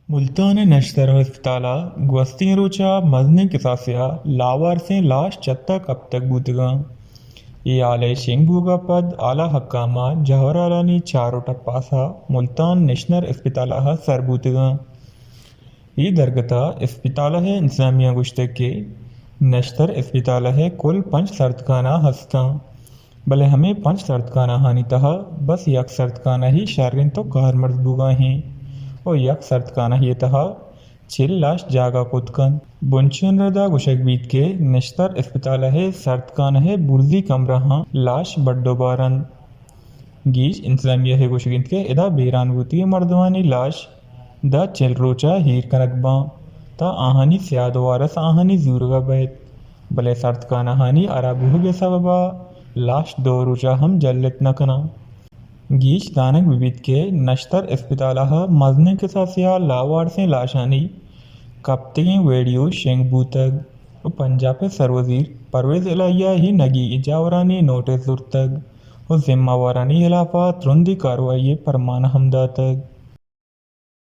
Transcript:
Multan नश्तर अस्पताला gwastin rocha mazne kisasya lavarsen lash chatta kab tak butga ये आले शेंगबुगा पद आला हक्कामा जहरालानी चारो टप्पासा मुल्तान नेशनल अस्पताला सरबूतगा ये दरगता अस्पताला है इंसामिया गुश्ते के नश्तर अस्पताला है कुल 5 सर्दखाना हस्ता भले हमें 5 सर्दखाना हानि तहा बस यक सर्दखाना ही शारिन तो कार मर्दबुगा हैं और यक सर्दखाना ही तहा चिल लाश जागा कुतकन बुनचन रदा गुशक बीत के नश्तर अस्पताल है सर्दखान है बुर्जी कमरा लाश बड्डो बारन गीज इंतजामिया है गुशगिंत के इदा बेरानबूती मर्दवानी लाश दा चिल रोचा हीर कनकबा ता आहानी सियाद वारस आहानी जूरगा बैत भले सर्दखाना हानी अराबूह के सबबा लाश दो रोचा हम जल्लत नकना गीच दानक विविध के नश्तर अस्पताला मजने के सासिया लावार से लाशानी कप्तिगे वीडियो शेंग बूतग पंजाब सरवजीर परवेज इलाहिया ही नगी इजावरानी नोटिस दुर्तग और जिम्मावारानी खिलाफा तुरंदी कार्रवाई परमान हमदा तक